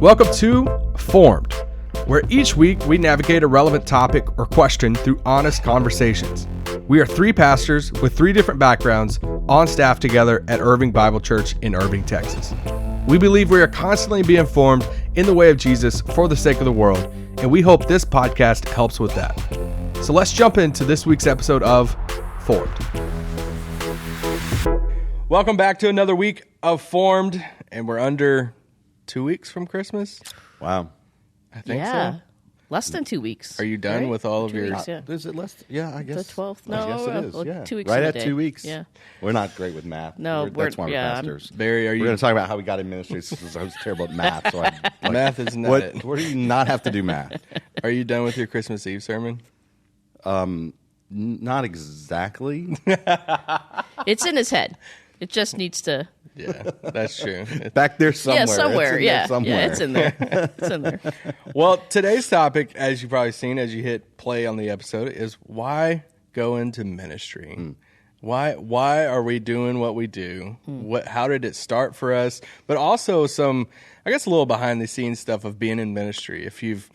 Welcome to Formed, where each week we navigate a relevant topic or question through honest conversations. We are three pastors with three different backgrounds on staff together at Irving Bible Church in Irving, Texas. We believe we are constantly being formed in the way of Jesus for the sake of the world, and we hope this podcast helps with that. So let's jump into this week's episode of Formed. Welcome back to another week of Formed, and we're under 2 weeks from Christmas. Wow. I think so. Less than 2 weeks. Are you done with all of 2 your... weeks, yeah. Is it less? Yeah, I guess. The 12th? No, I guess it is. well, Yeah. 2 weeks right in a at day. 2 weeks. Yeah. We're not great with math. No, that's why we're pastors. Barry, are you... We're going to talk about how we got in ministry since I was terrible at math. So Math is not it. Where do you not have to do math? Are you done with your Christmas Eve sermon? Not exactly. It's in his head. It just needs to... Yeah, that's true. Back there somewhere. Yeah, somewhere. Somewhere. Yeah, it's in there. It's in there. Well, today's topic, as you've probably seen as you hit play on the episode, is why go into ministry? Why are we doing what we do? How did it start for us? But also some, I guess, a little behind the scenes stuff of being in ministry. If you've,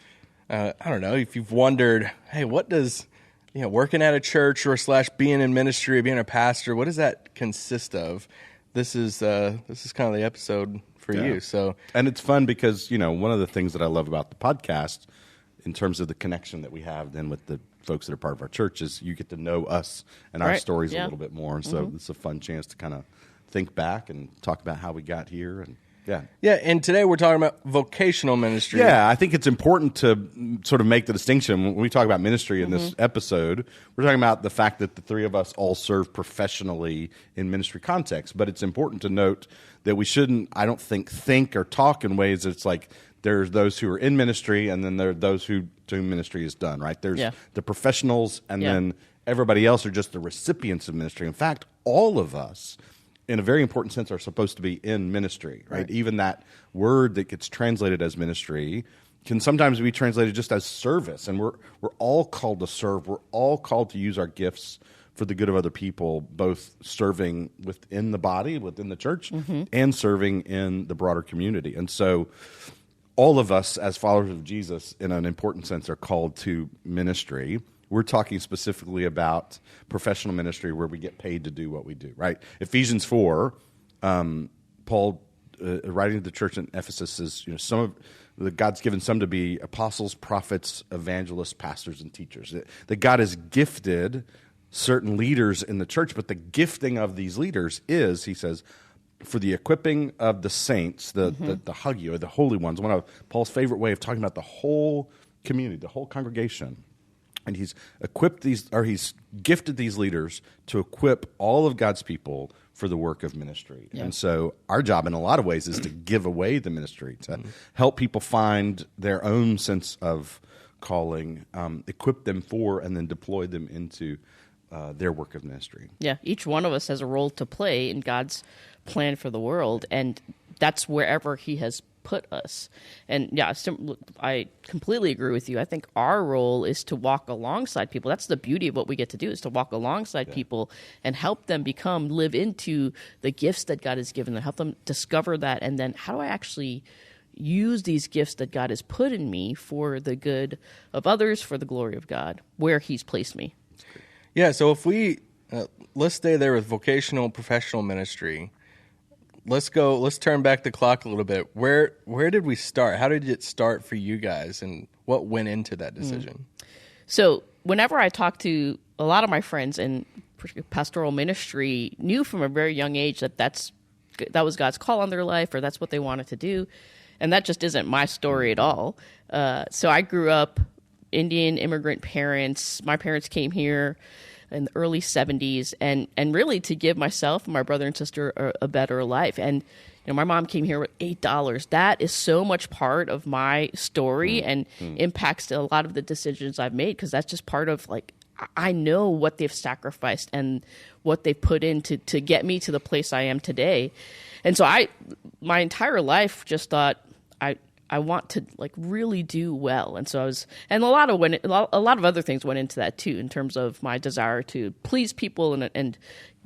if you've wondered, hey, what does working at a church or / being in ministry, being a pastor, what does that consist of? This is kind of the episode for you. So, and it's fun because one of the things that I love about the podcast, in terms of the connection that we have then with the folks that are part of our church, is you get to know us and our stories a little bit more. And so it's a fun chance to kind of think back and talk about how we got here. And yeah. And today we're talking about vocational ministry. Yeah, I think it's important to sort of make the distinction. When we talk about ministry in this episode, we're talking about the fact that the three of us all serve professionally in ministry context. But it's important to note that we shouldn't, I don't think or talk in ways that it's like there's those who are in ministry and then there are those to whom ministry is done, right? There's the professionals and then everybody else are just the recipients of ministry. In fact, all of us, in a very important sense, are supposed to be in ministry, right? Even that word that gets translated as ministry can sometimes be translated just as service, and we're all called to serve. We're all called to use our gifts for the good of other people, both serving within the body, within the church, and serving in the broader community. And so all of us, as followers of Jesus, in an important sense, are called to ministry. We're talking specifically about professional ministry where we get paid to do what we do, right? Ephesians 4, Paul, writing to the church in Ephesus, says, God's given some to be apostles, prophets, evangelists, pastors, and teachers. That God has gifted certain leaders in the church, but the gifting of these leaders is, he says, for the equipping of the saints, the hagio, the holy ones. One of Paul's favorite way of talking about the whole community, the whole congregation. And he's he's gifted these leaders to equip all of God's people for the work of ministry. Yeah. And so our job in a lot of ways is to give away the ministry, to help people find their own sense of calling, equip them for, and then deploy them into their work of ministry. Yeah, each one of us has a role to play in God's plan for the world, and that's wherever he has put us. And I completely agree with you. I think our role is to walk alongside people. That's the beauty of what we get to do, is to walk alongside people and help them live into the gifts that God has given them, help them discover that, and then how do I actually use these gifts that God has put in me for the good of others, for the glory of God, where he's placed me. Yeah, so if we, let's stay there with vocational professional ministry. Let's turn back the clock a little bit. Where did we start? How did it start for you guys, and what went into that decision? So whenever I talk to a lot of my friends in pastoral ministry, knew from a very young age that was God's call on their life, or that's what they wanted to do. And that just isn't my story at all. So I grew up Indian immigrant parents. My parents came here in the early 70s, and really to give myself and my brother and sister a better life. And my mom came here with $8. That is so much part of my story and impacts a lot of the decisions I've made, because that's just part of, I know what they've sacrificed and what they've put in to get me to the place I am today. And so my entire life just thought, I want to like really do well. And so and a lot of other things went into that too, in terms of my desire to please people and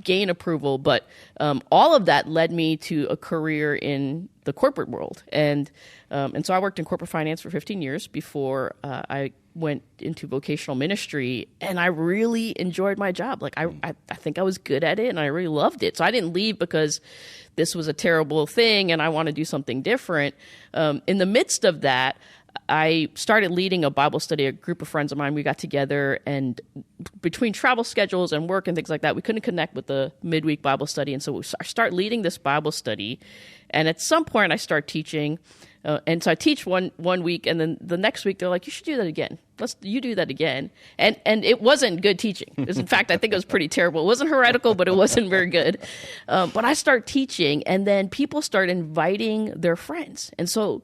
gain approval. But all of that led me to a career in the corporate world. And so I worked in corporate finance for 15 years before I went into vocational ministry, and I really enjoyed my job. Like I think I was good at it and I really loved it. So I didn't leave because this was a terrible thing and I want to do something different. In the midst of that, I started leading a Bible study. A group of friends of mine, we got together, and between travel schedules and work and things like that, we couldn't connect with the midweek Bible study. And so I start leading this Bible study. And at some point I start teaching. And so I teach one week, and then the next week they're like, you should do that again. You do that again. And it wasn't good teaching. In fact, I think it was pretty terrible. It wasn't heretical, but it wasn't very good. But I start teaching, and then people start inviting their friends. And so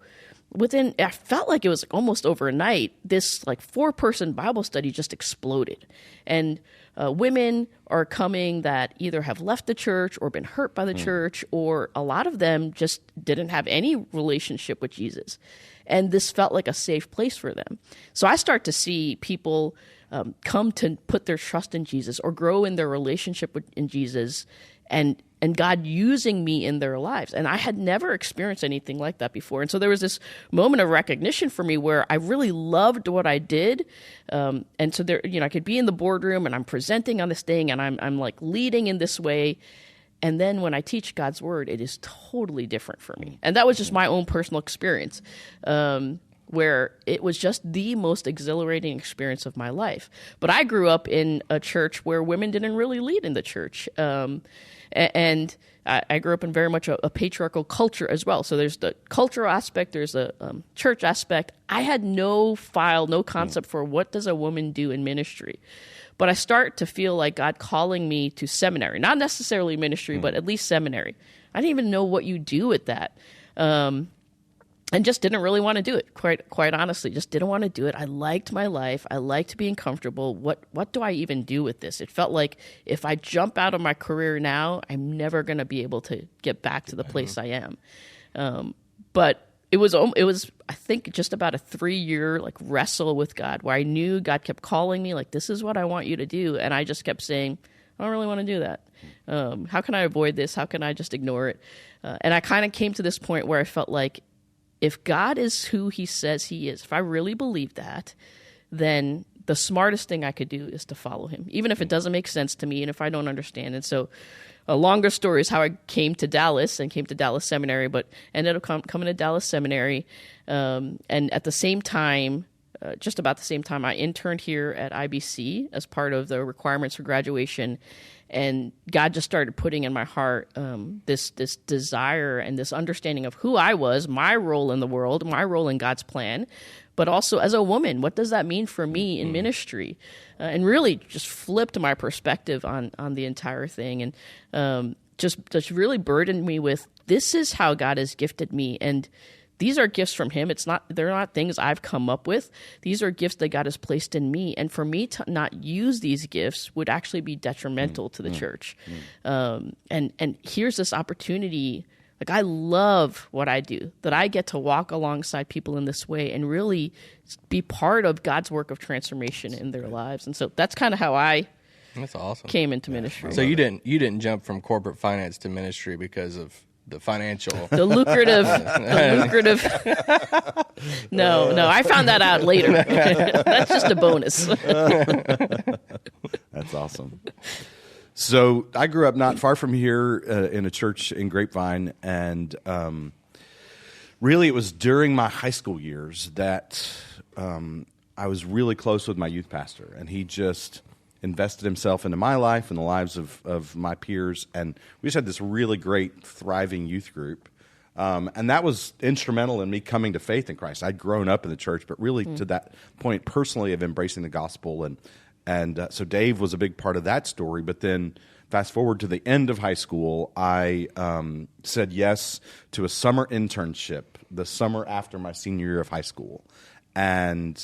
I felt like it was almost overnight, this like 4-person Bible study just exploded. And women are coming that either have left the church or been hurt by the church, or a lot of them just didn't have any relationship with Jesus. And this felt like a safe place for them. So I start to see people come to put their trust in Jesus or grow in their relationship in Jesus, and God using me in their lives. And I had never experienced anything like that before. And so there was this moment of recognition for me where I really loved what I did. And so there, I could be in the boardroom and I'm presenting on this thing and I'm like leading in this way. And then when I teach God's word, it is totally different for me. And that was just my own personal experience, where it was just the most exhilarating experience of my life. But I grew up in a church where women didn't really lead in the church. And I grew up in very much a patriarchal culture as well. So there's the cultural aspect, there's a church aspect. I had no concept for what does a woman do in ministry. But I start to feel like God calling me to seminary, not necessarily ministry, but at least seminary. I didn't even know what you do with that. And just didn't really want to do it, quite honestly. Just didn't want to do it. I liked my life. I liked being comfortable. What do I even do with this? It felt like if I jump out of my career now, I'm never going to be able to get back to the place I am. But it was I think just about a 3-year like wrestle with God, where I knew God kept calling me like, this is what I want you to do, and I just kept saying, I don't really want to do that. How can I avoid this? How can I just ignore it? And I kind of came to this point where I felt like, if God is who he says he is, if I really believe that, then the smartest thing I could do is to follow him, even if it doesn't make sense to me and if I don't understand. And so a longer story is how I came to Dallas and came to Dallas Seminary, but ended up coming to Dallas Seminary. And at the same time, just about the same time, I interned here at IBC as part of the requirements for graduation. And God just started putting in my heart this desire and this understanding of who I was, my role in the world, my role in God's plan, but also as a woman, what does that mean for me in ministry? And really just flipped my perspective on the entire thing, and just really burdened me with, this is how God has gifted me, and these are gifts from him. They're not things I've come up with. These are gifts that God has placed in me. And for me to not use these gifts would actually be detrimental to the church. And here's this opportunity. Like, I love what I do, that I get to walk alongside people in this way and really be part of God's work of transformation in their lives. And so that's kind of how that's awesome. Came into ministry. So you didn't jump from corporate finance to ministry because of the financial, the lucrative. No, I found that out later. That's just a bonus. That's awesome. So I grew up not far from here in a church in Grapevine, and really it was during my high school years that I was really close with my youth pastor, and he just invested himself into my life and the lives of my peers, and we just had this really great, thriving youth group. And that was instrumental in me coming to faith in Christ. I'd grown up in the church, but really to that point personally of embracing the gospel. And so Dave was a big part of that story. But then fast forward to the end of high school, I said yes to a summer internship the summer after my senior year of high school. And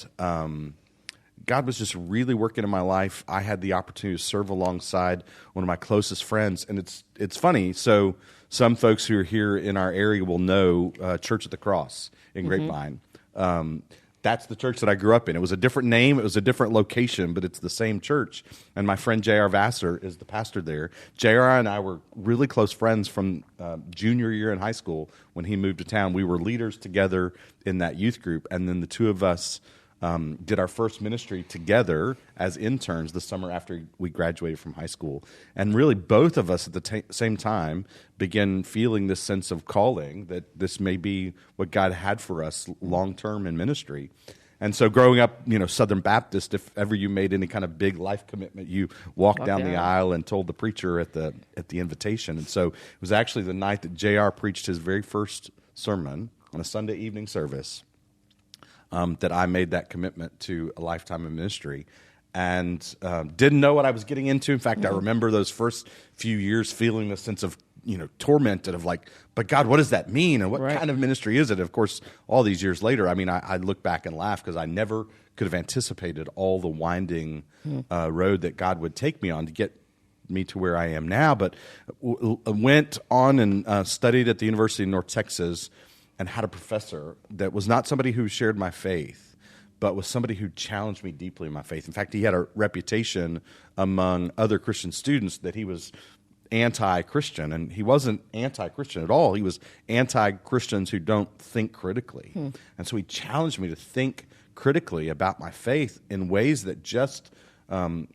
God was just really working in my life. I had the opportunity to serve alongside one of my closest friends. And it's funny. So some folks who are here in our area will know Church of the Cross in Grapevine. That's the church that I grew up in. It was a different name. It was a different location, but it's the same church. And my friend J.R. Vassar is the pastor there. J.R. and I were really close friends from junior year in high school when he moved to town. We were leaders together in that youth group. And then the two of us did our first ministry together as interns the summer after we graduated from high school. And really both of us at the same time began feeling this sense of calling that this may be what God had for us long-term in ministry. And so growing up, Southern Baptist, if ever you made any kind of big life commitment, you walked down the aisle and told the preacher at the invitation. And so it was actually the night that JR preached his very first sermon on a Sunday evening service that I made that commitment to a lifetime of ministry, and didn't know what I was getting into. In fact, I remember those first few years feeling a sense of tormented of like, but God, what does that mean, and what kind of ministry is it? Of course, all these years later, I look back and laugh because I never could have anticipated all the winding road that God would take me on to get me to where I am now. But went on and studied at the University of North Texas, and had a professor that was not somebody who shared my faith, but was somebody who challenged me deeply in my faith. In fact, he had a reputation among other Christian students that he was anti-Christian, and he wasn't anti-Christian at all. He was anti-Christians who don't think critically. And so he challenged me to think critically about my faith in ways that just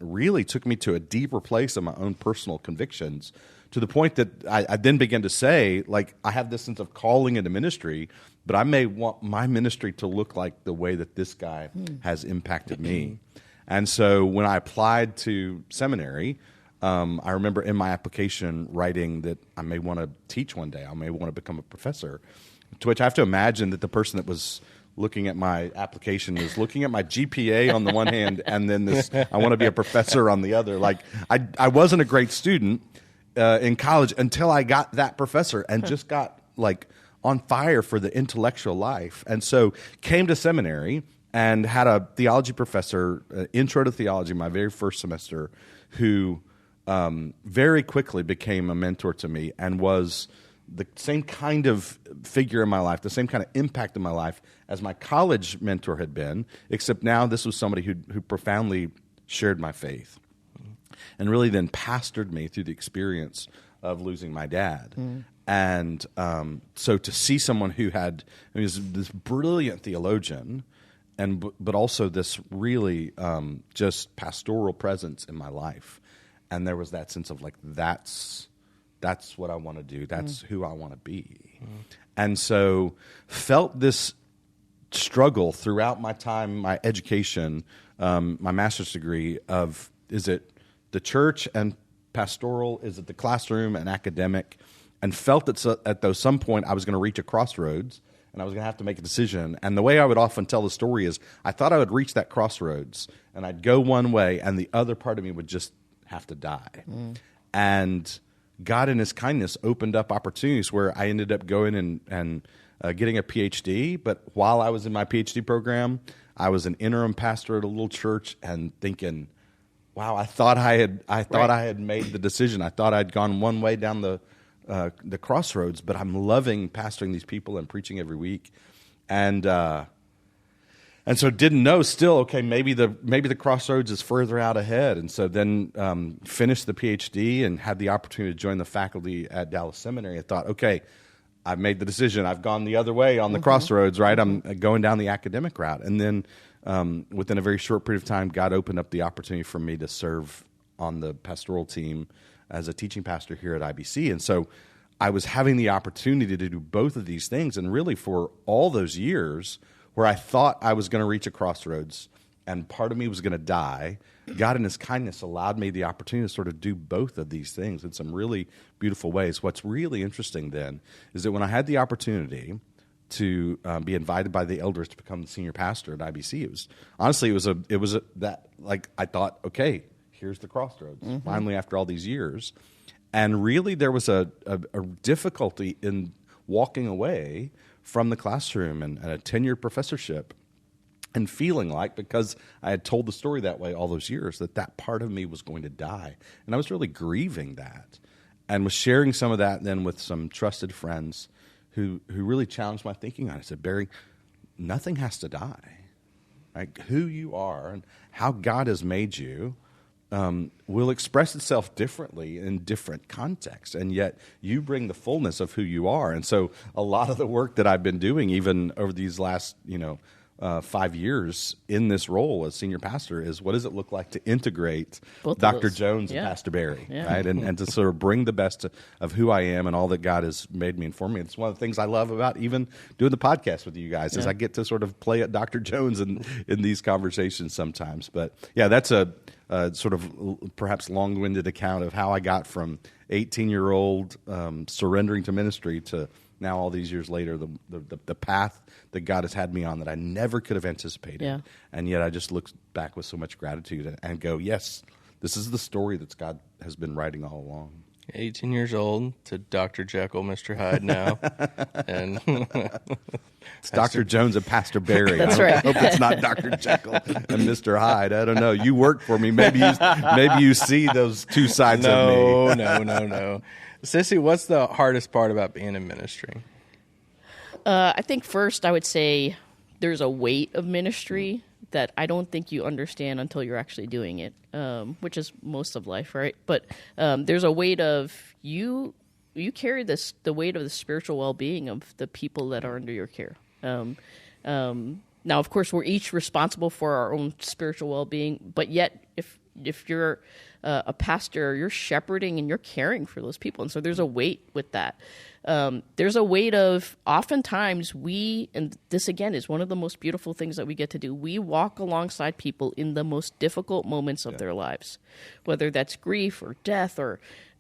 really took me to a deeper place of my own personal convictions, to the point that I then began to say, like, I have this sense of calling into ministry, but I may want my ministry to look like the way that this guy has impacted me. And so when I applied to seminary, I remember in my application writing that I may want to teach one day. I may want to become a professor, to which I have to imagine that the person that was looking at my application was looking at my GPA on the one hand, and then this, I want to be a professor on the other. Like, I wasn't a great student in college until I got that professor and just got like on fire for the intellectual life. And so came to seminary and had a theology professor, intro to theology, my very first semester, who very quickly became a mentor to me and was the same kind of figure in my life, the same kind of impact in my life as my college mentor had been, except now this was somebody who profoundly shared my faith and really then pastored me through the experience of losing my dad. And so to see someone who had, was this brilliant theologian, but also this really just pastoral presence in my life. And there was that sense of like, that's what I want to do. That's who I want to be. And so felt this struggle throughout my time, my education, my master's degree of, is it the church and pastoral? Is it the classroom and academic? And felt that at some point I was going to reach a crossroads and I was going to have to make a decision. And the way I would often tell the story is I thought I would reach that crossroads and I'd go one way and the other part of me would just have to die. And God in his kindness opened up opportunities where I ended up going and getting a PhD. But while I was in my PhD program, I was an interim pastor at a little church and thinking, wow, I thought I had made the decision. I thought I'd gone one way down the crossroads, but I'm loving pastoring these people and preaching every week. And so didn't know still, okay, maybe the crossroads is further out ahead. And so then finished the PhD and had the opportunity to join the faculty at Dallas Seminary. I thought, okay, I've made the decision. I've gone the other way on the crossroads, right? I'm going down the academic route. And then within a very short period of time, God opened up the opportunity for me to serve on the pastoral team as a teaching pastor here at IBC. And so I was having the opportunity to do both of these things. And really for all those years where I thought I was going to reach a crossroads and part of me was going to die, God in his kindness allowed me the opportunity to sort of do both of these things in some really beautiful ways. What's really interesting then is that when I had the opportunity to be invited by the elders to become the senior pastor at IBC, it was that I thought, okay, here's the crossroads. Finally, after all these years, and really there was a difficulty in walking away from the classroom and a tenured professorship and feeling like, because I had told the story that way all those years, that part of me was going to die. And I was really grieving that, and was sharing some of that then with some trusted friends who really challenged my thinking on it. I said, Barry, nothing has to die. Like, who you are and how God has made you will express itself differently in different contexts, and yet you bring the fullness of who you are. And so a lot of the work that I've been doing, even over these last 5 years in this role as senior pastor, is what does it look like to integrate Both Dr. Jones and Pastor Barry, right? And to sort of bring the best of who I am and all that God has made me and for me. It's one of the things I love about even doing the podcast with you guys is I get to sort of play at Dr. Jones in these conversations sometimes. But yeah, that's a sort of perhaps long-winded account of how I got from 18-year-old surrendering to ministry to now, all these years later, the path that God has had me on that I never could have anticipated. And yet I just look back with so much gratitude and go, yes, this is the story that God has been writing all along. 18 years old to Dr. Jekyll, Mr. Hyde now. And it's Dr. Jones and Pastor Barry. That's right. I hope it's not Dr. Jekyll and Mr. Hyde. I don't know. You work for me. Maybe you see those two sides of me. No. Sissy, what's the hardest part about being in ministry? I think first I would say there's a weight of ministry that I don't think you understand until you're actually doing it, which is most of life, right? But there's a weight of you carry the weight of the spiritual well-being of the people that are under your care. Now, of course, we're each responsible for our own spiritual well-being, but yet if you're a pastor, you're shepherding and you're caring for those people. And so there's a weight with that. There's a weight of oftentimes and this again is one of the most beautiful things that we get to do. We walk alongside people in the most difficult moments of their lives, whether that's grief or death or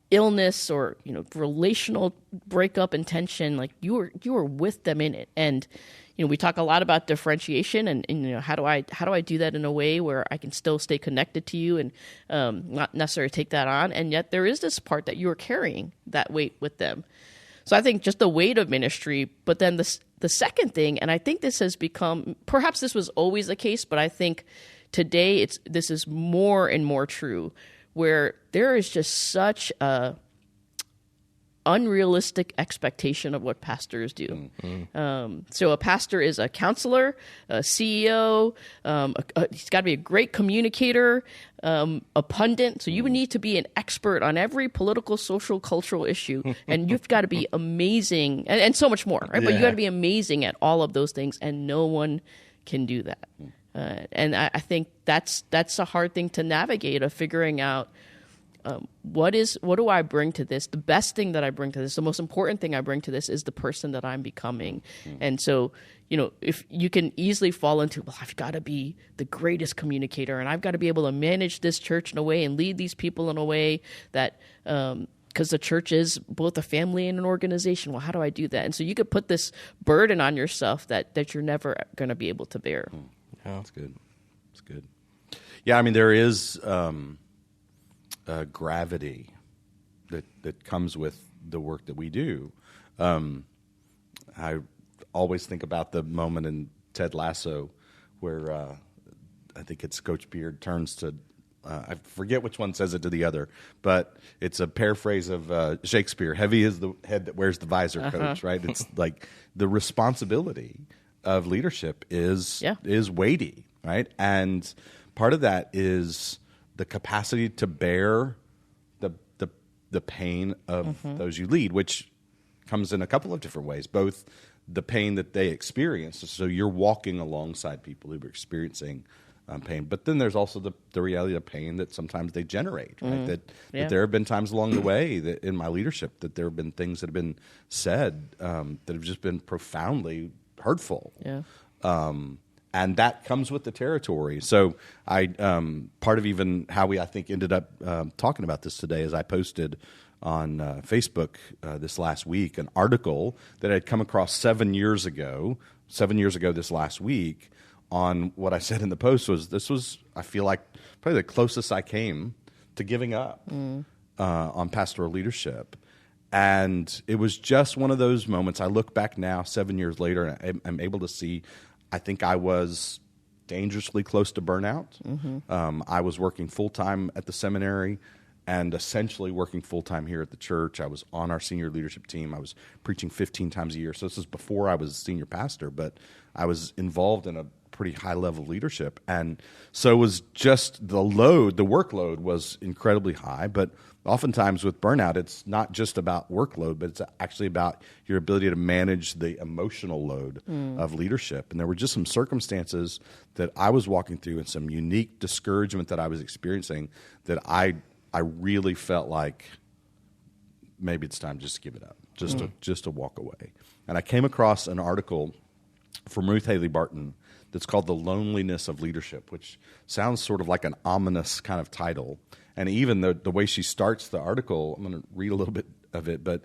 illness or, relational breakup and tension. Like you are with them in it. And, we talk a lot about differentiation and how do I do that in a way where I can still stay connected to you and not necessarily take that on. And yet there is this part that you are carrying that weight with them. So I think just the weight of ministry, but then the second thing, and I think this has become, perhaps this was always the case, but I think today this is more and more true, where there is just such a unrealistic expectation of what pastors do. So a pastor is a counselor, a CEO, he's got to be a great communicator, a pundit. So you would need to be an expert on every political, social, cultural issue, and you've got to be amazing, and so much more, right? But you got to be amazing at all of those things, and no one can do that. And I think that's a hard thing to navigate, of figuring out what do I bring to this? The best thing that I bring to this, the most important thing I bring to this is the person that I'm becoming. And so, if you can easily fall into, well, I've got to be the greatest communicator and I've got to be able to manage this church in a way and lead these people in a way that, because the church is both a family and an organization. Well, how do I do that? And so you could put this burden on yourself that you're never going to be able to bear. Yeah, that's good. That's good. Yeah, I mean, there is gravity that comes with the work that we do. I always think about the moment in Ted Lasso where I think it's Coach Beard turns to, I forget which one says it to the other, but it's a paraphrase of Shakespeare. Heavy is the head that wears the visor, Coach, right? It's like the responsibility of leadership is weighty, right? And part of that is the capacity to bear the pain of those you lead, which comes in a couple of different ways, both the pain that they experience, so you're walking alongside people who are experiencing pain, but then there's also the reality of pain that sometimes they generate, right? That there have been times along the way that in my leadership that there have been things that have been said that have just been profoundly hurtful. And that comes with the territory. So I part of even how we, I think, ended up talking about this today is I posted on Facebook this last week an article that I had come across 7 years ago this last week, on what I said in the post was I feel like probably the closest I came to giving up on pastoral leadership. And it was just one of those moments. I look back now 7 years later and I'm able to see, I think I was dangerously close to burnout. I was working full-time at the seminary and essentially working full-time here at the church. I was on our senior leadership team. I was preaching 15 times a year. So this is before I was a senior pastor, but I was involved in a pretty high-level leadership. And so it was just the workload was incredibly high. But oftentimes with burnout, it's not just about workload, but it's actually about your ability to manage the emotional load of leadership. And there were just some circumstances that I was walking through and some unique discouragement that I was experiencing that I really felt like maybe it's time just to give it up, just to walk away. And I came across an article from Ruth Haley Barton that's called The Loneliness of Leadership, which sounds sort of like an ominous kind of title. And even the way she starts the article, I'm going to read a little bit of it, but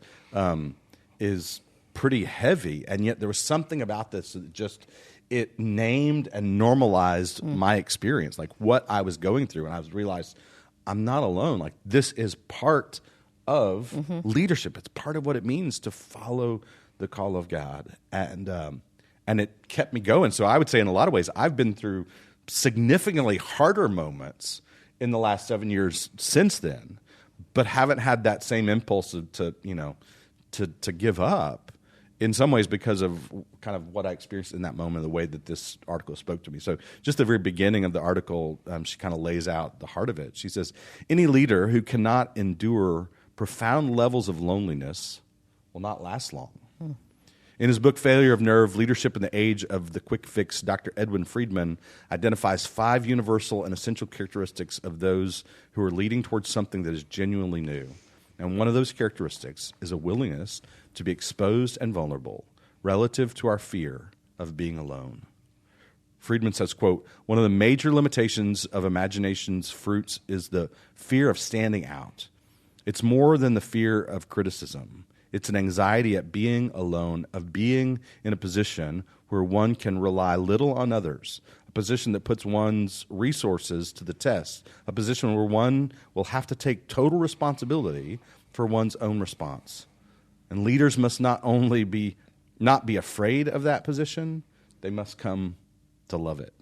is pretty heavy. And yet there was something about this that just, it named and normalized my experience, like what I was going through. And I realized I'm not alone. Like this is part of leadership. It's part of what it means to follow the call of God. And it kept me going. So I would say in a lot of ways, I've been through significantly harder moments in the last 7 years since then, but haven't had that same impulse to give up in some ways because of kind of what I experienced in that moment, the way that this article spoke to me. So just the very beginning of the article, she kind of lays out the heart of it. She says, any leader who cannot endure profound levels of loneliness will not last long. In his book, Failure of Nerve, Leadership in the Age of the Quick Fix, Dr. Edwin Friedman identifies 5 universal and essential characteristics of those who are leading towards something that is genuinely new. And one of those characteristics is a willingness to be exposed and vulnerable relative to our fear of being alone. Friedman says, quote, one of the major limitations of imagination's fruits is the fear of standing out. It's more than the fear of criticism. It's an anxiety at being alone, of being in a position where one can rely little on others, a position that puts one's resources to the test, a position where one will have to take total responsibility for one's own response. And leaders must not be afraid of that position, they must come to love it.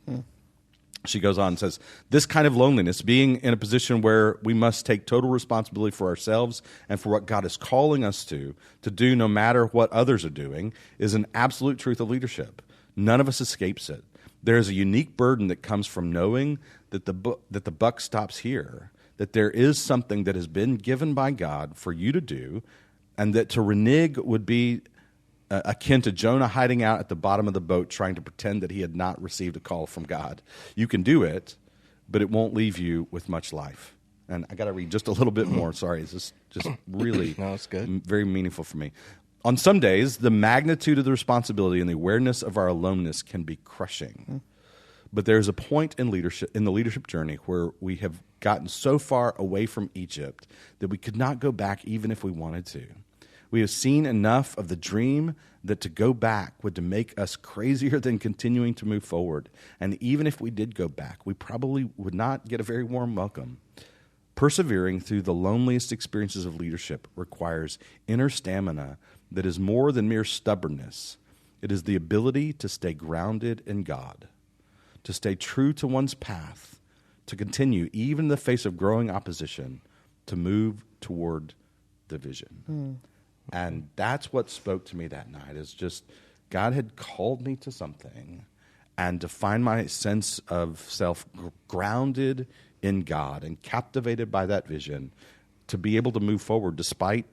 She goes on and says, this kind of loneliness, being in a position where we must take total responsibility for ourselves and for what God is calling us to do no matter what others are doing, is an absolute truth of leadership. None of us escapes it. There is a unique burden that comes from knowing that the buck stops here, that there is something that has been given by God for you to do, and that to renege would be akin to Jonah hiding out at the bottom of the boat trying to pretend that he had not received a call from God. You can do it, but it won't leave you with much life. And I got to read just a little bit more. Sorry, it's just really No, it's good. Very meaningful for me. On some days, the magnitude of the responsibility and the awareness of our aloneness can be crushing. But there's a point in the leadership journey where we have gotten so far away from Egypt that we could not go back even if we wanted to. We have seen enough of the dream that to go back would to make us crazier than continuing to move forward. And even if we did go back, we probably would not get a very warm welcome. Persevering through the loneliest experiences of leadership requires inner stamina that is more than mere stubbornness. It is the ability to stay grounded in God, to stay true to one's path, to continue even in the face of growing opposition, to move toward the vision. And that's what spoke to me that night, is just God had called me to something, and to find my sense of self grounded in God and captivated by that vision, to be able to move forward despite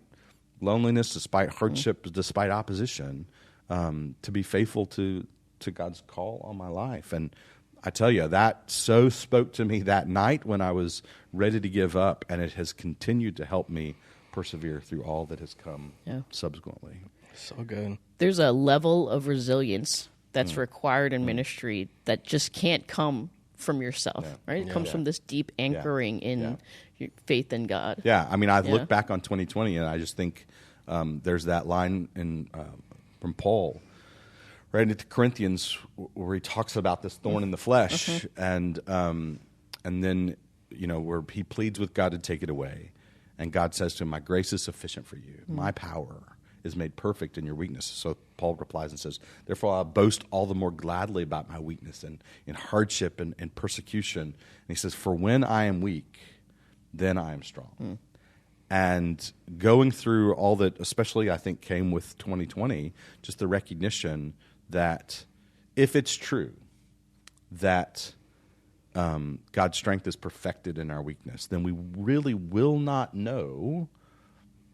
loneliness, despite hardship, despite opposition, to be faithful to God's call on my life. And I tell you, that so spoke to me that night when I was ready to give up, and it has continued to help me persevere through all that has come subsequently. So good. There's a level of resilience that's required in ministry that just can't come from yourself, right? It comes from this deep anchoring in your faith in God. Yeah, I mean, I've looked back on 2020, and I just think there's that line from Paul, right into Corinthians, where he talks about this thorn in the flesh, and then where he pleads with God to take it away. And God says to him, my grace is sufficient for you. My power is made perfect in your weakness. So Paul replies and says, therefore I'll boast all the more gladly about my weakness and in hardship and persecution. And he says, for when I am weak, then I am strong. And going through all that, especially I think came with 2020, just the recognition that if it's true that God's strength is perfected in our weakness, then we really will not know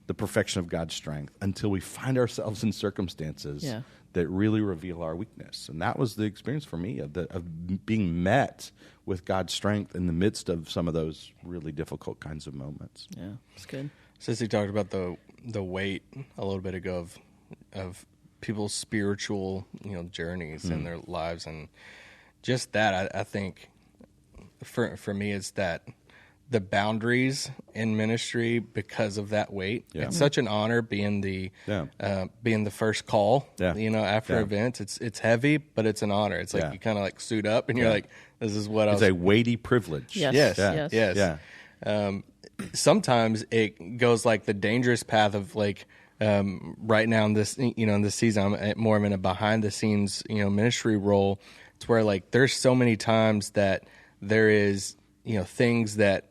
the perfection of God's strength until we find ourselves in circumstances that really reveal our weakness. And that was the experience for me of being met with God's strength in the midst of some of those really difficult kinds of moments. Yeah, it's good. Sissy talked about the weight a little bit ago of people's spiritual journeys in their lives, and just that I think for me it's that the boundaries in ministry because of that weight. Yeah. It's such an honor being the first call. After events, it's heavy, but it's an honor. It's like you kind of like suit up and you're like, this is what it's a weighty privilege. Yes. Sometimes it goes like the dangerous path of like right now in this in this season I'm more in a behind the scenes ministry role. It's where like there's so many times that there is things that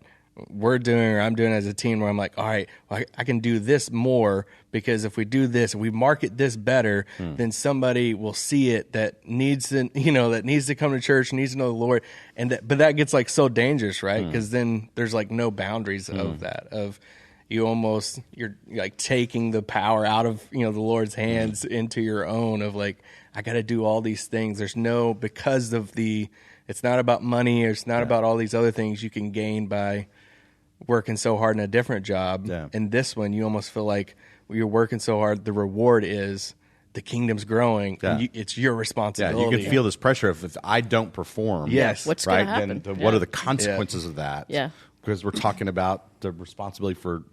we're doing or I'm doing as a team where I'm like, all right, well, I can do this more because if we do this, we market this better, then somebody will see it that needs to, that needs to come to church, needs to know the Lord. But that gets like so dangerous, right? Because then there's like no boundaries of that, of you're like taking the power out of, the Lord's hands into your own of like, I got to do all these things. There's no, because of it's not about money. Or it's not about all these other things you can gain by working so hard in a different job. Yeah. In this one, you almost feel like you're working so hard. The reward is the kingdom's growing. Yeah. And it's your responsibility. Yeah, you can feel this pressure if I don't perform. Yes. What's going to happen? Then what are the consequences of that? Yeah. Because we're talking about the responsibility for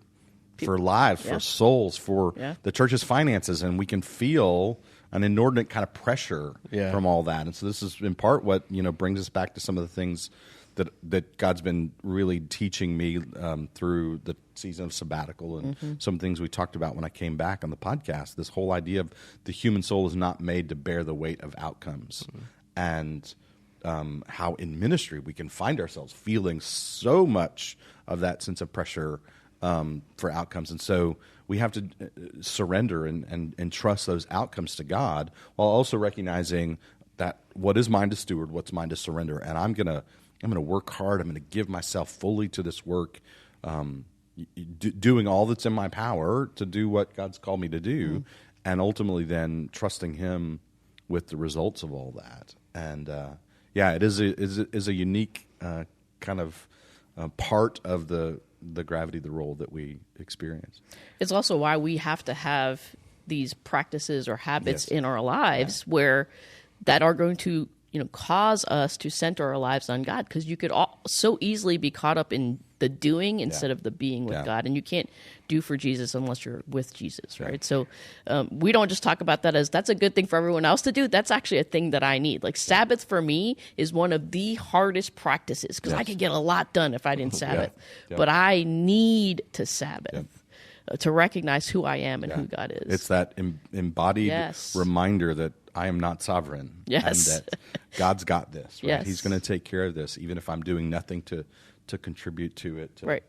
lives, for souls, for the church's finances, and we can feel an inordinate kind of pressure from all that. And so this is in part what brings us back to some of the things that God's been really teaching me through the season of sabbatical and some things we talked about when I came back on the podcast. This whole idea of the human soul is not made to bear the weight of outcomes, and how in ministry we can find ourselves feeling so much of that sense of pressure for outcomes. And so we have to surrender and trust those outcomes to God, while also recognizing that what is mine to steward, what's mine to surrender. And I'm gonna work hard. I'm gonna give myself fully to this work, doing all that's in my power to do what God's called me to do, and ultimately then trusting Him with the results of all that. And it is a unique kind of part of the gravity of the role that we experience. It's also why we have to have these practices or habits in our lives where that are going to cause us to center our lives on God, because you could so easily be caught up in the doing instead of the being with God, and you can't do for Jesus unless you're with Jesus, right? So we don't just talk about that as that's a good thing for everyone else to do. That's actually a thing that I need. Like Sabbath for me is one of the hardest practices because I could get a lot done if I didn't Sabbath, but I need to Sabbath. To recognize who I am and who God is. It's that embodied reminder that I am not sovereign. Yes. And that God's got this. Right? Yes. He's going to take care of this, even if I'm doing nothing to contribute to it, to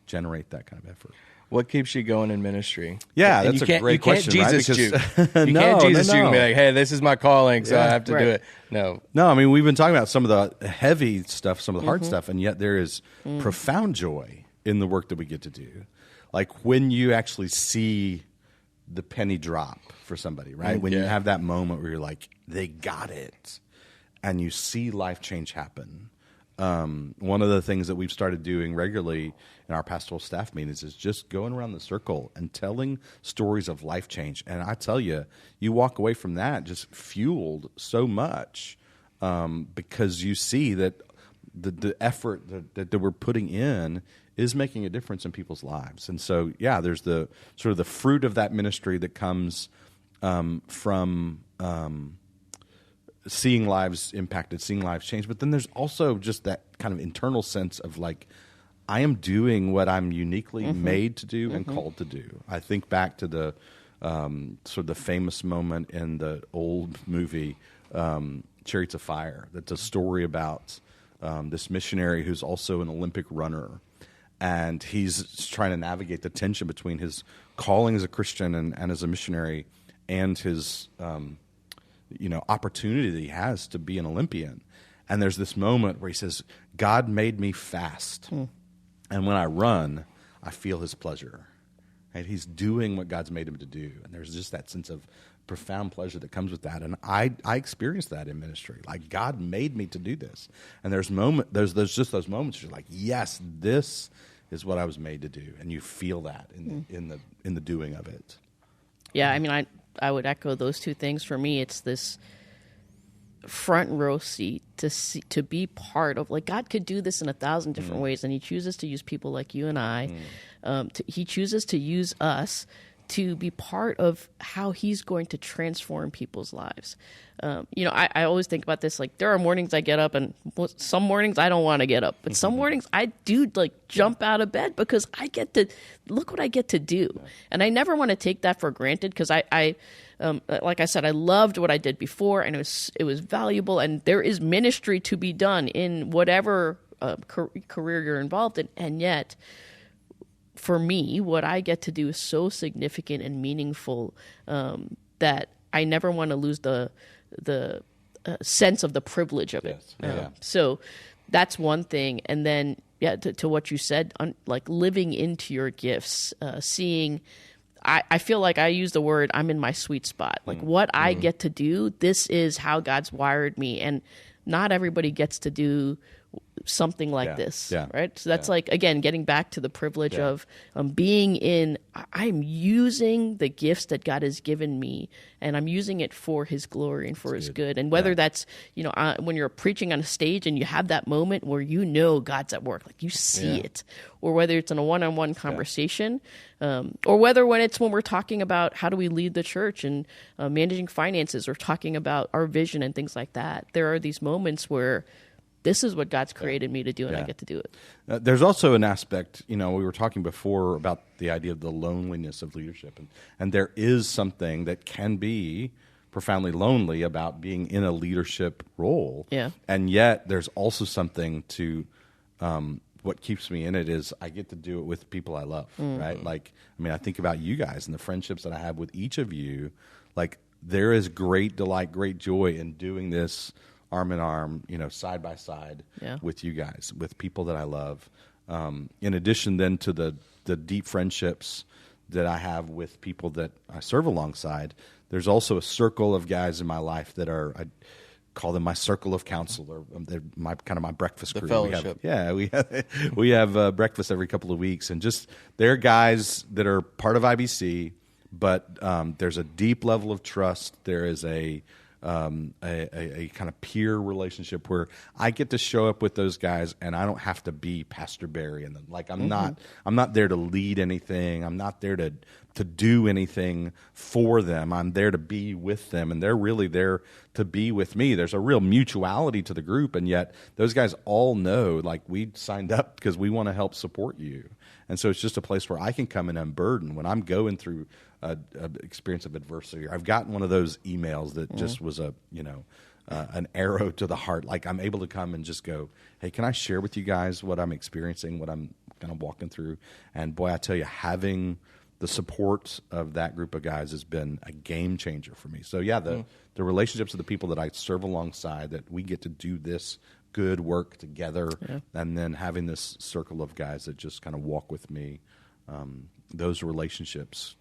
generate that kind of effort. What keeps you going in ministry? Yeah, that's a great question, right? Because you can't Jesus you and be like, hey, this is my calling, so I have to do it. No, I mean, we've been talking about some of the heavy stuff, some of the hard stuff, and yet there is profound joy in the work that we get to do. Like when you actually see the penny drop for somebody, right? When you have that moment where you're like, they got it, and you see life change happen. One of the things that we've started doing regularly in our pastoral staff meetings is just going around the circle and telling stories of life change. And I tell you, you walk away from that just fueled so much because you see that the effort that we're putting in is making a difference in people's lives. And so, there's the sort of the fruit of that ministry that comes from seeing lives impacted, seeing lives change. But then there's also just that kind of internal sense of like, I am doing what I'm uniquely made to do and called to do. I think back to the sort of the famous moment in the old movie Chariots of Fire. That's a story about this missionary who's also an Olympic runner, and he's trying to navigate the tension between his calling as a Christian and as a missionary, and his opportunity that he has to be an Olympian. And there's this moment where he says, God made me fast. And when I run, I feel his pleasure. Right? He's doing what God's made him to do. And there's just that sense of profound pleasure that comes with that. And I experienced that in ministry. Like, God made me to do this. And there's just those moments you're like, yes, this is what I was made to do. And you feel that in the doing of it. Yeah, I mean, I would echo those two things. For me, it's this front row seat to be part of, like, God could do this in 1,000 different ways, and he chooses to use people like you and I. He chooses to use us to be part of how he's going to transform people's lives. I always think about this, like, there are mornings I get up, and some mornings I don't want to get up, but some mornings I do, like, jump out of bed because I get to look what I get to do. And I never want to take that for granted, because I like I said, I loved what I did before, and it was valuable, and there is ministry to be done in whatever career you're involved in. And yet, for me, what I get to do is so significant and meaningful that I never want to lose the sense of the privilege of it. So that's one thing. And then, to what you said, like, living into your gifts, seeing. I feel like I use the word, I'm in my sweet spot. Like, what I get to do, this is how God's wired me. And not everybody gets to do something like this, right? So that's like, again, getting back to the privilege of being in, I'm using the gifts that God has given me, and I'm using it for his glory and for his good. And whether that's, when you're preaching on a stage and you have that moment where God's at work, like, you see it, or whether it's in a one-on-one conversation, or whether when we're talking about how do we lead the church and managing finances, or talking about our vision and things like that. There are these moments where this is what God's created me to do, and I get to do it. There's also an aspect, we were talking before about the idea of the loneliness of leadership. And there is something that can be profoundly lonely about being in a leadership role. Yeah. And yet there's also something to what keeps me in it is I get to do it with people I love, right? Like, I think about you guys and the friendships that I have with each of you. Like, there is great delight, great joy in doing this arm in arm, side by side with you guys, with people that I love. In addition then to the deep friendships that I have with people that I serve alongside, there's also a circle of guys in my life that I call them my circle of counsel, or they're my breakfast crew. The fellowship. We have breakfast every couple of weeks, and just they're guys that are part of IBC, but there's a deep level of trust. There is a kind of peer relationship where I get to show up with those guys, and I don't have to be Pastor Barry and them. Like, I'm not there to lead anything. I'm not there to do anything for them. I'm there to be with them, and they're really there to be with me. There's a real mutuality to the group, and yet those guys all know, like, we signed up because we want to help support you. And so it's just a place where I can come and unburden when I'm going through an experience of adversity. I've gotten one of those emails that just was an arrow to the heart. Like, I'm able to come and just go, hey, can I share with you guys what I'm experiencing, what I'm kind of walking through? And boy, I tell you, having the support of that group of guys has been a game changer for me. So the relationships of the people that I serve alongside, that we get to do this good work together, and then having this circle of guys that just kind of walk with me, those relationships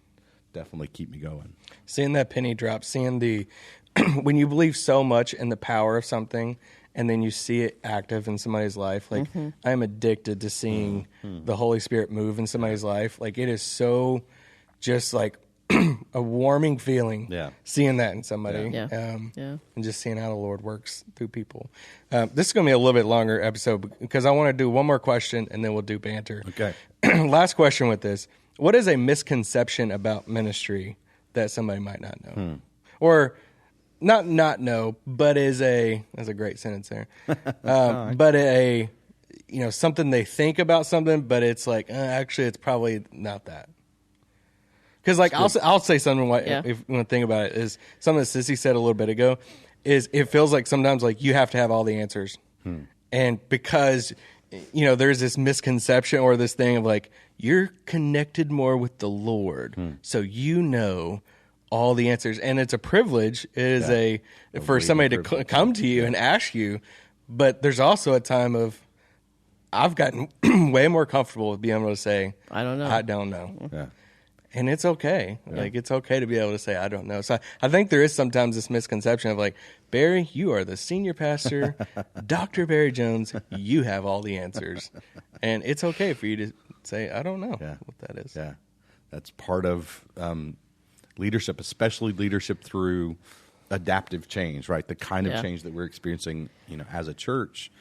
definitely keep me going. Seeing that penny drop, seeing the when you believe so much in the power of something, and then you see it active in somebody's life. Like, I am addicted to seeing the Holy Spirit move in somebody's life. Like, it is so just like a warming feeling seeing that in somebody. And just seeing how the Lord works through people. This is going to be a little bit longer episode because I want to do one more question, and then we'll do banter. Okay. Last question with this. What is a misconception about ministry that somebody might not know? Or not know, but that's a great sentence there. But something they think about something, but it's like, actually, it's probably not that. Because like I'll say something. Yeah. If you want to think about it, is something that Sissy said a little bit ago. Is it feels like sometimes like you have to have all the answers, and because there's this misconception or this thing of like you're connected more with the Lord, so all the answers, and it's a privilege. It is for somebody to come to you and ask you, but there's also a time of I've gotten way more comfortable with being able to say I don't know. I don't know. Yeah. And it's okay. Yeah. Like, it's okay to be able to say, I don't know. So I think there is sometimes this misconception of like, Barry, you are the senior pastor. Dr. Barry Jones, you have all the answers. And it's okay for you to say, I don't know what that is. Yeah. That's part of leadership, especially leadership through adaptive change, right? The kind of change that we're experiencing, as a church,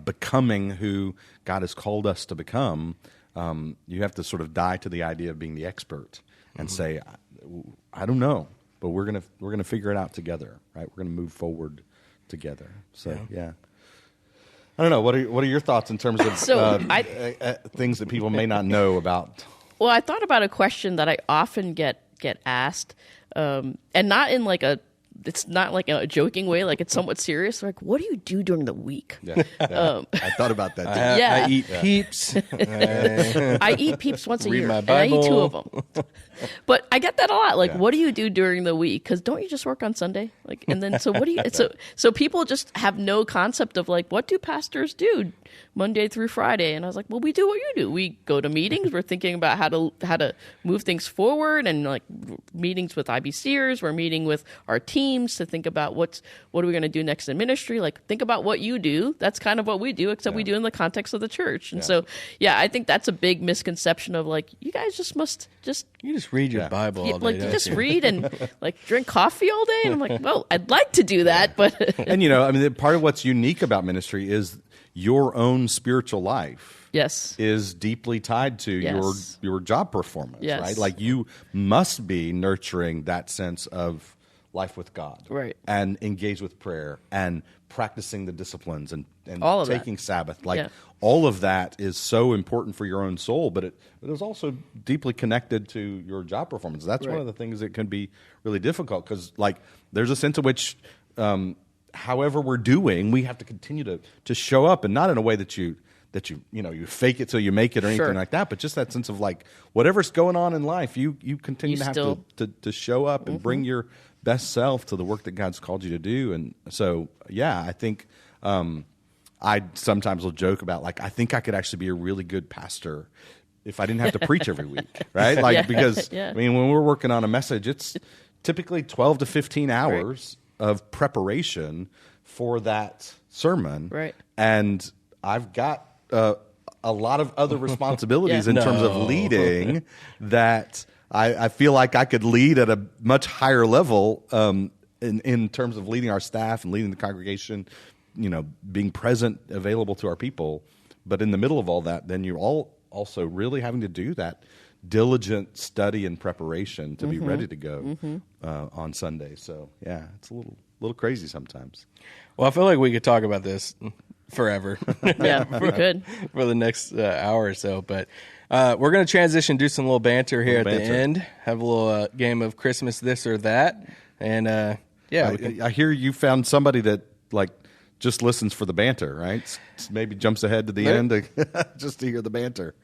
becoming who God has called us to become. You have to sort of die to the idea of being the expert and say, I don't know, but we're gonna figure it out together, right? We're gonna move forward together. So yeah. I don't know. What are your thoughts in terms of things that people may not know about? Well, I thought about a question that I often get asked, and not in like it's not like a joking way, like it's somewhat serious. Like, what do you do during the week? Yeah. I thought about that too. I eat Peeps. I eat Peeps once a Read year, my and I eat Bible. 2 of them. But I get that a lot. Like, what do you do during the week? Because don't you just work on Sunday? Like, and then so what do you? So people just have no concept of like, what do pastors do Monday through Friday? And I was like, well, we do what you do. We go to meetings. We're thinking about how to move things forward, and like meetings with IBCers. We're meeting with our teams to think about what are we going to do next in ministry. Like, think about what you do. That's kind of what we do, except we do in the context of the church. And so, I think that's a big misconception of like, you guys must You just read your Bible all day. Like, you just read and like drink coffee all day. And I'm like, well, I'd like to do that, but and part of what's unique about ministry is your own spiritual life. Yes. Is deeply tied to your job performance, Yes. right? Like, you must be nurturing that sense of life with God, right? And engage with prayer and practicing the disciplines and all of taking that. Sabbath. Like, all of that is so important for your own soul, but it is also deeply connected to your job performance. That's one of the things that can be really difficult, because like there's a sense in which however we're doing, we have to continue to show up, and not in a way that you fake it till you make it or anything like that, but just that sense of like, whatever's going on in life, you continue to have to show up and bring your best self to the work that God's called you to do. And so, I think I sometimes will joke about like, I think I could actually be a really good pastor if I didn't have to preach every week, right? Like, because I mean, when we're working on a message, it's typically 12 to 15 hours of preparation for that sermon. Right. And I've got a lot of other responsibilities in terms of leading that I feel like I could lead at a much higher level in terms of leading our staff and leading the congregation, being present, available to our people. But in the middle of all that, then you're also really having to do that diligent study and preparation to be ready to go on Sunday. So, it's a little crazy sometimes. Well, I feel like we could talk about this forever. We could. For the next hour or so. But we're going to transition, do some little banter here at the end, have a little game of Christmas this or that. And I hear you found somebody that like just listens for the banter, right? Maybe jumps ahead to the end just to hear the banter.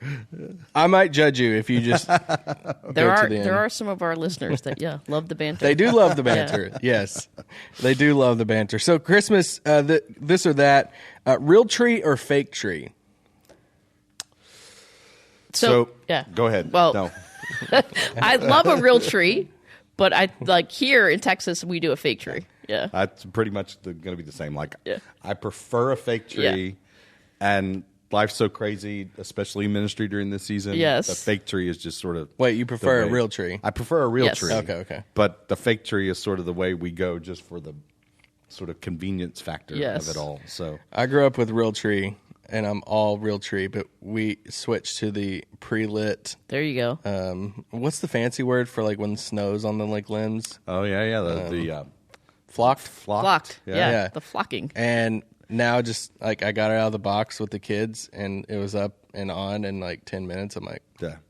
I might judge you if you just there are some of our listeners that love the banter. They do love the banter. Yes, they do love the banter. So Christmas, this or that, real tree or fake tree? So go ahead. Well, no. I love a real tree, but I like here in Texas we do a fake tree. Yeah, that's pretty much going to be the same. Like, I prefer a fake tree, and life's so crazy, especially ministry during this season. Yes, the fake tree is just sort of. Wait, you prefer a real tree? I prefer a real tree. Okay. But the fake tree is sort of the way we go, just for the sort of convenience factor of it all. So I grew up with real tree, and I'm all real tree, but we switched to the pre-lit. There you go. What's the fancy word for like when snow's on the like limbs? Oh yeah, the flocked. Flocked. Yeah, the flocking. And now just like I got it out of the box with the kids and it was up and on in like 10 minutes. I'm like,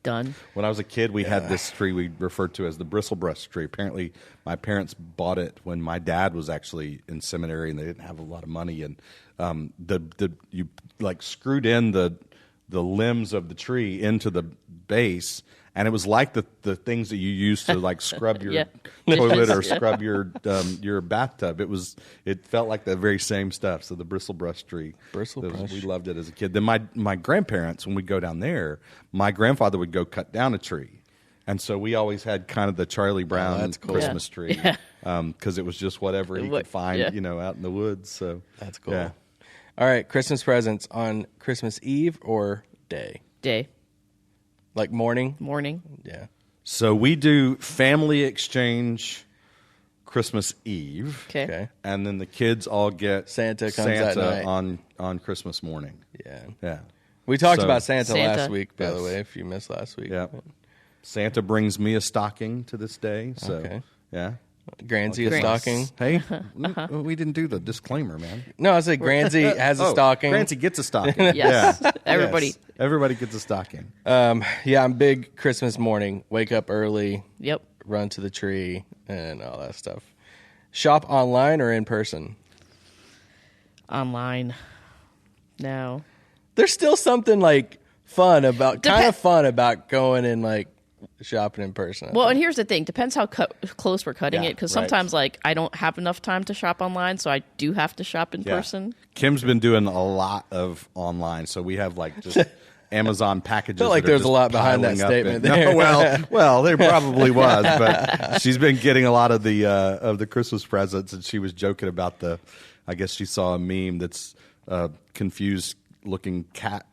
done. When I was a kid, we had this tree we referred to as the bristlebrush tree. Apparently, my parents bought it when my dad was actually in seminary and they didn't have a lot of money. And you like screwed in the limbs of the tree into the base. And it was like the things that you use to like scrub your toilet or scrub your bathtub. It felt like the very same stuff. So the bristlebrush tree, we loved it as a kid. Then my grandparents, when we go down there, my grandfather would go cut down a tree, and so we always had kind of the Charlie Brown Christmas tree because it was just whatever he could find, out in the woods. So that's cool. Yeah. All right, Christmas presents on Christmas Eve or day? Day. Like morning? Morning. Yeah. So we do family exchange Christmas Eve. Okay. And then the kids all get Santa comes that night. on Christmas morning. Yeah. We talked about Santa last week, by the Yes. way, if you missed last week. Yeah. Santa brings me a stocking to this day. So, Okay. yeah. Granzy a stocking. Hey, we didn't do the disclaimer, man. No, I said Granzy has a stocking. Grancy gets a stocking. Yes. Yeah. Everybody. Yes. Everybody gets a stocking. Yeah, I'm big Christmas morning. Wake up early. Yep. Run to the tree and all that stuff. Shop online or in person? Online. No. There's still something like kind of fun about going and like shopping in person. Well, and here's the thing. Depends how close we're cutting Yeah, it. Because right. sometimes, like, I don't have enough time to shop online, so I do have to shop in Yeah. person. Kim's been doing a lot of online, so we have like just Amazon packages. Felt like that are there's a just lot behind that piling up statement in- there. No, well, there probably was, but she's been getting a lot of the Christmas presents, and she was joking about I guess she saw a meme that's confused looking cat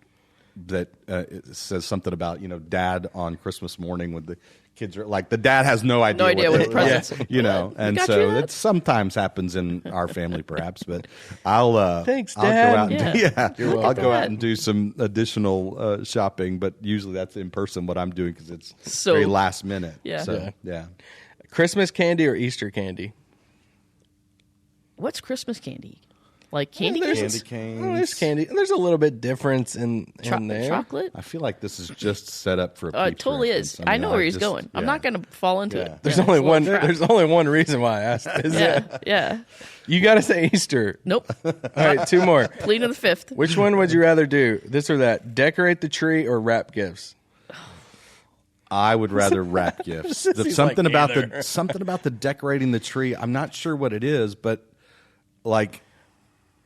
that it says something about dad on Christmas morning when the kids are like the dad has no idea what the presents are. And got so you that? it sometimes happens in our family perhaps, but I'll Thanks, I'll go Dad. out and Yeah. I'll go out Dad. and do some additional shopping, but usually that's in person what I'm doing because it's So- very last minute. Yeah. So, yeah. Christmas candy or Easter candy? What's Christmas candy? Like candy There's- canes? Candy Oh, there's canes. candy. There's a little bit difference in there. Chocolate? I feel like this is just set up for a Oh, it Peeps totally reference. is. I know where he's going. I'm not going to fall into Yeah. it. There's Yeah, only it's a one. little trap. There's only one reason why I asked. Yeah. You got to say Easter. Nope. All right, two more. Plead to the fifth. Which one would you rather do? This or that? Decorate the tree or wrap gifts? I would rather wrap gifts. He's Something like, about either. something about the decorating the tree. I'm not sure what it is, but like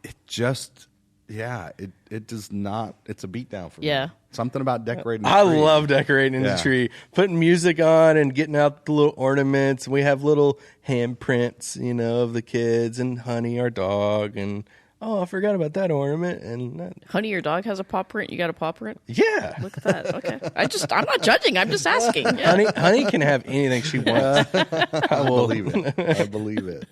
it just it does not. It's a beatdown for me. Yeah. Something about decorating. The I tree. love decorating Yeah. the tree, putting music on and getting out the little ornaments. We have little handprints, of the kids and Honey, our dog, and I forgot about that ornament. And Honey, your dog has a paw print. You got a paw print? yeah, Look at that. Okay. I'm not judging. I'm just asking. Yeah. Honey can have anything she wants. I believe it. I believe it.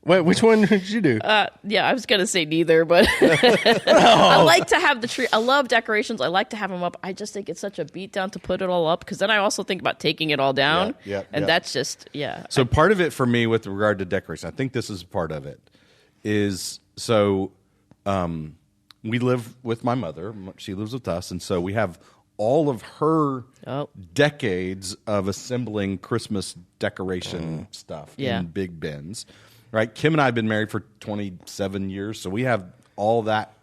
Wait, which one did you do? Yeah, I was going to say neither, but I like to have the tree. I love decorations. I like to have them up. I just think it's such a beatdown to put it all up because then I also think about taking it all down. And that's just, So part of it for me with regard to decoration, I think this is part of it, is we live with my mother. She lives with us. And so we have all of her decades of assembling Christmas decoration stuff in big bins. Right? Kim and I have been married for 27 years, so we have all that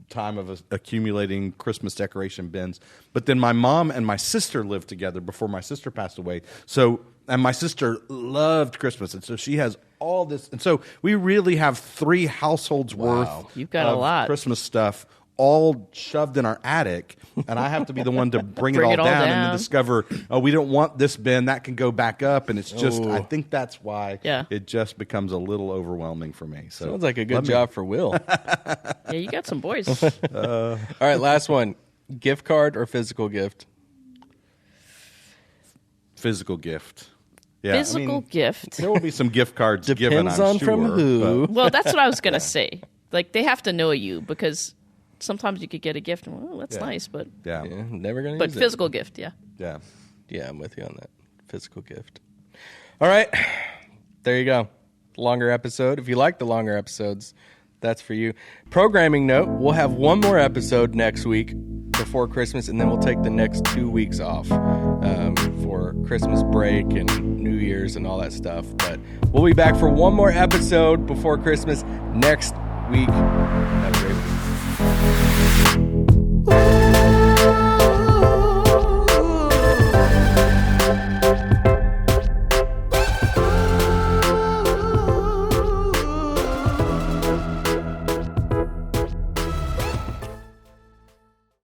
time of accumulating Christmas decoration bins. But then my mom and my sister lived together before my sister passed away. And my sister loved Christmas, and so she has all this. And so we really have 3 households worth You've got of a lot. Christmas stuff all shoved in our attic, and I have to be the one to bring it all down and then discover, we don't want this bin, that can go back up, and it's just, I think that's why it just becomes a little overwhelming for me. So Sounds like a good job for Will. Yeah, you got some boys. All right, last one. Gift card or physical gift? Physical gift. Yeah, Physical gift. There will be some gift cards given, Depends I'm on sure, from who. Well, that's what I was going to say. Like, they have to know you because sometimes you could get a gift and, well, that's nice, but Yeah. Never going to but use physical gift, yeah. Yeah. Yeah, I'm with you on that. Physical gift. All right. There you go. Longer episode. If you like the longer episodes, that's for you. Programming note, we'll have one more episode next week before Christmas, and then we'll take the next 2 weeks off for Christmas break and New Year's and all that stuff. But we'll be back for one more episode before Christmas next week. Have a great week.